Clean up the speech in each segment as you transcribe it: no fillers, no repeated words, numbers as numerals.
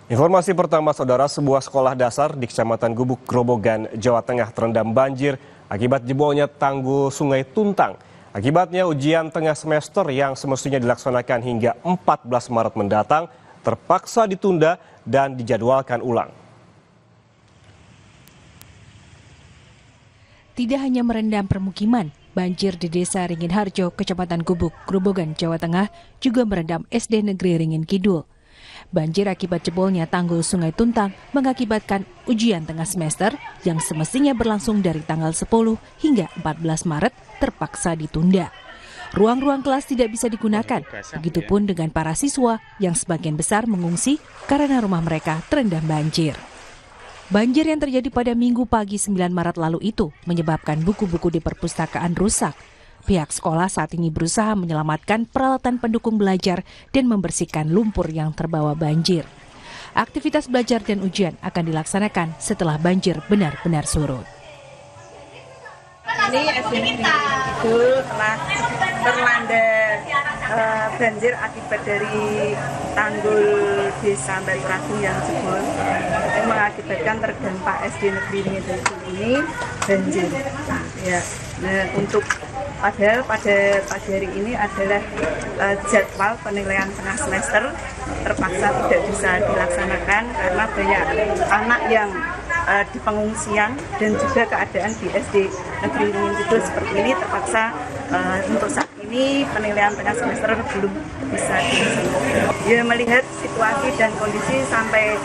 Informasi pertama, saudara, sebuah sekolah dasar di Kecamatan Gubuk, Grobogan, Jawa Tengah terendam banjir akibat jebolnya tanggul Sungai Tuntang. Akibatnya ujian tengah semester yang semestinya dilaksanakan hingga 14 Maret mendatang terpaksa ditunda dan dijadwalkan ulang. Tidak hanya merendam permukiman, banjir di Desa Ringin Harjo, Kecamatan Gubuk, Grobogan, Jawa Tengah juga merendam SD Negeri Ringin Kidul. Banjir akibat jebolnya tanggul Sungai Tuntang mengakibatkan ujian tengah semester yang semestinya berlangsung dari tanggal 10 hingga 14 Maret terpaksa ditunda. Ruang-ruang kelas tidak bisa digunakan, begitupun dengan para siswa yang sebagian besar mengungsi karena rumah mereka terendam banjir. Banjir yang terjadi pada Minggu pagi 9 Maret lalu itu menyebabkan buku-buku di perpustakaan rusak. Pihak sekolah saat ini berusaha menyelamatkan peralatan pendukung belajar dan membersihkan lumpur yang terbawa banjir. Aktivitas belajar dan ujian akan dilaksanakan setelah banjir benar-benar surut. Ini SD itu telah terlanda banjir akibat dari tanggul Desa Batu yang jebol, yang mengakibatkan terdampak SD Negeri Ringin ini banjir. Ya, nah, untuk padahal pada pagi hari ini adalah jadwal penilaian tengah semester terpaksa tidak bisa dilaksanakan karena banyak anak yang di pengungsian dan juga keadaan di SD Negeri Ringin Kidul seperti ini terpaksa untuk saat ini penilaian tengah semester belum bisa dilaksanakan. Ya, melihat situasi dan kondisi sampai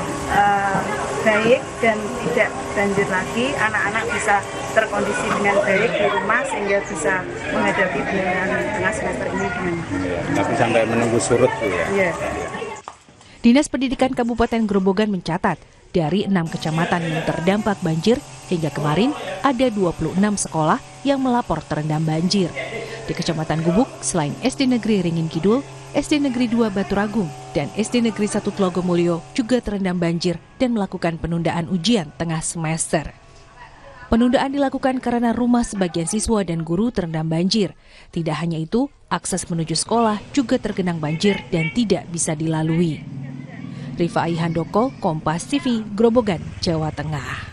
baik dan tidak banjir lagi, anak-anak bisa terkondisi dengan baik di rumah sehingga bisa menghadapi penilaian tengah semester ini dengan tapi sampai menunggu surut ya. Dinas Pendidikan Kabupaten Grobogan mencatat dari 6 kecamatan yang terdampak banjir hingga kemarin ada 26 sekolah yang melapor terendam banjir. Di Kecamatan Gubuk, selain SD Negeri Ringin Kidul, SD Negeri 2 Baturagung dan SD Negeri 1 Tlogomulyo juga terendam banjir dan melakukan penundaan ujian tengah semester. Penundaan dilakukan karena rumah sebagian siswa dan guru terendam banjir. Tidak hanya itu, akses menuju sekolah juga tergenang banjir dan tidak bisa dilalui. Rifai Handoko, Kompas TV, Grobogan, Jawa Tengah.